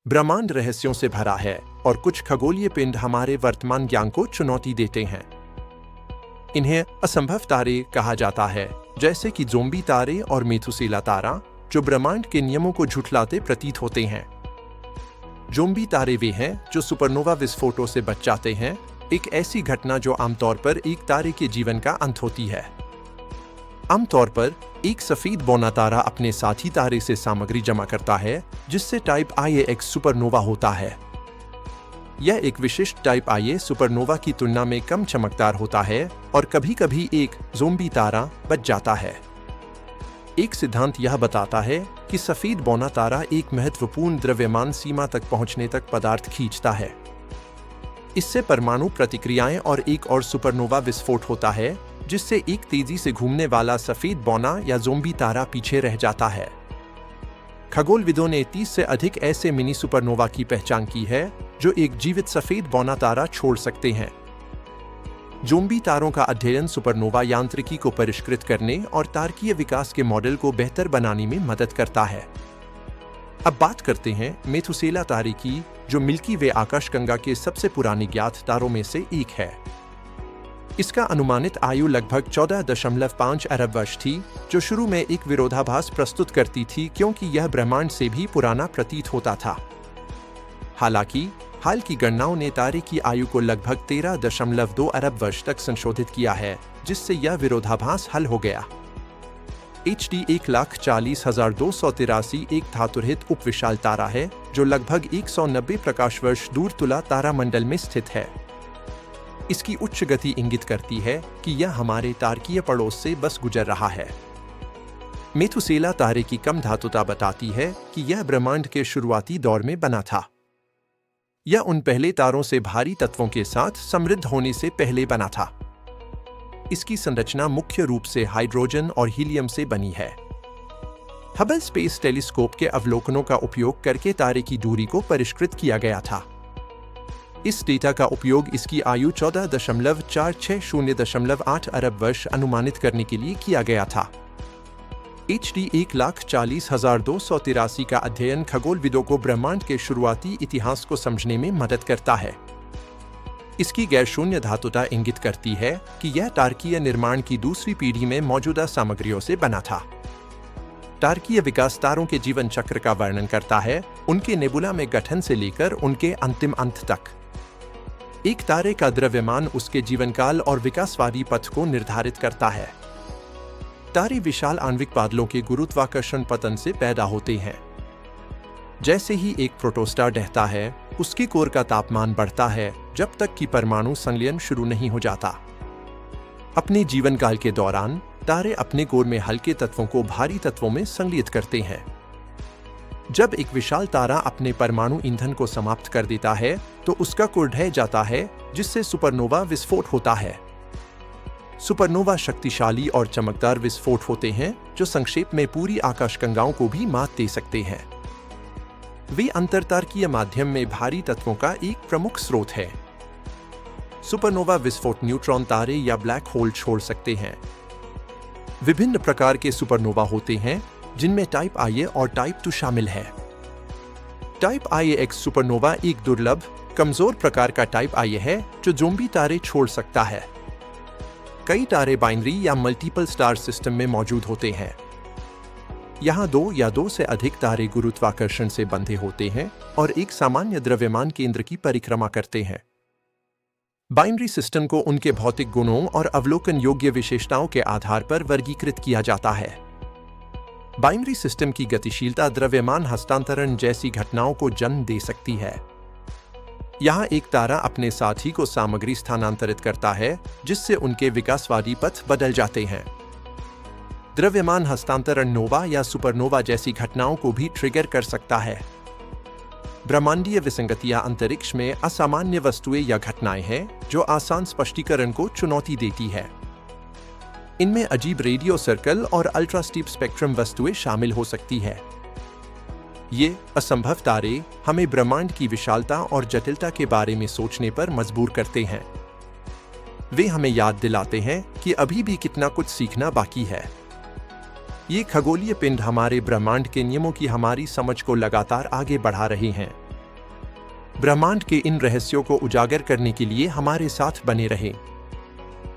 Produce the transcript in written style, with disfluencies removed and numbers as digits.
ब्रह्मांड रहस्यों से भरा है और कुछ खगोलीय पिंड हमारे वर्तमान ज्ञान को चुनौती देते हैं। इन्हें असंभव तारे कहा जाता है, जैसे कि ज़ोंबी तारे और मेथुसेला तारा, जो ब्रह्मांड के नियमों को झुठलाते प्रतीत होते हैं। ज़ोंबी तारे वे हैं जो सुपरनोवा विस्फोटों से बच जाते हैं, एक ऐसी घटना जो आमतौर पर एक तारे के जीवन का अंत होती है। आमतौर पर एक सफेद बौना तारा अपने साथी तारे से सामग्री जमा करता है, जिससे टाइप IA सुपरनोवा होता है। यह एक विशिष्ट टाइप IA सुपरनोवा की तुलना में कम चमकदार होता है और कभी-कभी एक ज़ोंबी तारा बच जाता है। एक सिद्धांत यह बताता है कि सफेद बौना तारा एक महत्वपूर्ण द्रव्यमान सीमा तक पहुंचने तक पदार्थ खींचता है। इससे परमाणु प्रतिक्रियाएं और एक और सुपरनोवा विस्फोट होता है, जिससे एक तेजी से घूमने वाला सफेद बौना या ज़ोंबी तारा पीछे रह जाता है। खगोलविदों ने 30 से अधिक ऐसे मिनी सुपरनोवा की पहचान की है जो एक जीवित सफेद बौना तारा छोड़ सकते हैं। ज़ोंबी तारों का अध्ययन सुपरनोवा यांत्रिकी को परिष्कृत करने और तारकीय विकास के मॉडल को बेहतर बनाने में मदद करता है। अब बात करते हैं मेथुसेला तारे की, जो मिल्की वे आकाशगंगा के सबसे पुराने ज्ञात तारों में से एक है। इसका अनुमानित आयु लगभग 14.5 अरब वर्ष थी, जो शुरू में एक विरोधाभास प्रस्तुत करती थी क्योंकि यह ब्रह्मांड से भी पुराना प्रतीत होता था। हालांकि हाल की गणनाओं ने तारे की आयु को लगभग 13.2 अरब वर्ष तक संशोधित किया है, जिससे यह विरोधाभास हल हो गया। HD 1,40,283 एक धातुरहित उपविशाल तारा है जो लगभग 190 प्रकाश वर्ष दूर तुला तारामंडल में स्थित है। इसकी उच्च गति इंगित करती है कि यह हमारे तारकीय पड़ोस से बस गुजर रहा है। मेथुसेला तारे की कम धातुता बताती है कि यह ब्रह्मांड के शुरुआती दौर में बना था। यह उन पहले तारों से भारी तत्वों के साथ समृद्ध होने से पहले बना था। इसकी संरचना मुख्य रूप से हाइड्रोजन और हीलियम से बनी है। हबल स्पेस टेलीस्कोप के अवलोकनों का उपयोग करके तारे की दूरी को परिष्कृत किया गया था। इस डेटा का उपयोग इसकी आयु 14.460.8 अरब वर्ष अनुमानित करने के लिए किया गया था। HD 1,40,283 का अध्ययन खगोलविदों को ब्रह्मांड के शुरुआती इतिहास को समझने में मदद करता है। इसकी गैर-शून्य धातुता इंगित करती है कि यह तारकीय निर्माण की दूसरी पीढ़ी में मौजूदा सामग्रियों से बना था। तारकीय विकास तारों के जीवन चक्र का वर्णन करता है, उनके नेबुला में गठन से लेकर उनके अंतिम अंत तक। एक तारे का द्रव्यमान उसके जीवनकाल और विकासवादी पथ को निर्धारित करता है। तारे विशाल आणविक बादलों के गुरुत्वाकर्षण पतन से पैदा होते हैं। जैसे ही एक प्रोटोस्टार ढहता है, उसकी कोर का तापमान बढ़ता है जब तक कि परमाणु संलयन शुरू नहीं हो जाता। अपने जीवनकाल के दौरान तारे अपने कोर में हल्के तत्वों को भारी तत्वों में संलयित करते हैं। जब एक विशाल तारा अपने परमाणु ईंधन को समाप्त कर देता है, तो उसका कोर ढह जाता है, जिससे सुपरनोवा विस्फोट होता है। सुपरनोवा शक्तिशाली और चमकदार विस्फोट होते हैं जो संक्षेप में पूरी आकाशगंगाओं को भी मात दे सकते हैं। वे अंतरतारकीय माध्यम में भारी तत्वों का एक प्रमुख स्रोत है। सुपरनोवा विस्फोट न्यूट्रॉन तारे या ब्लैक होल छोड़ सकते हैं। विभिन्न प्रकार के सुपरनोवा होते हैं, जिनमें टाइप IA और टाइप II शामिल है। टाइप IAX सुपरनोवा एक दुर्लभ, कमजोर प्रकार का टाइप IA है जो ज़ोंबी तारे छोड़ सकता है। कई तारे बाइनरी या मल्टीपल स्टार सिस्टम में मौजूद होते हैं। यहाँ 2 या 2 से अधिक तारे गुरुत्वाकर्षण से बंधे होते हैं और एक सामान्य द्रव्यमान केंद्र की परिक्रमा करते हैं। बाइनरी सिस्टम को उनके भौतिक गुणों और अवलोकन योग्य विशेषताओं के आधार पर वर्गीकृत किया जाता है। बाइनरी सिस्टम की गतिशीलता द्रव्यमान हस्तांतरण जैसी घटनाओं को जन्म दे सकती है। यहाँ एक तारा अपने साथी को सामग्री स्थानांतरित करता है, जिससे उनके विकासवादी पथ बदल जाते हैं। द्रव्यमान हस्तांतरण नोवा या सुपरनोवा जैसी घटनाओं को भी ट्रिगर कर सकता है। ब्रह्मांडीय विसंगतियां अंतरिक्ष में असामान्य वस्तुएं या घटनाएं हैं जो आसान स्पष्टीकरण को चुनौती देती है। इनमें अजीब रेडियो सर्कल और अल्ट्रा स्टीप स्पेक्ट्रम वस्तुएं शामिल हो सकती है। ये असंभव तारे हमें ब्रह्मांड की विशालता और जटिलता के बारे में सोचने पर मजबूर करते हैं। वे हमें याद दिलाते हैं कि अभी भी कितना कुछ सीखना बाकी है। ये खगोलीय पिंड हमारे ब्रह्मांड के नियमों की हमारी समझ को लगातार आगे बढ़ा रहे हैं। ब्रह्मांड के इन रहस्यों को उजागर करने के लिए हमारे साथ बने रहें।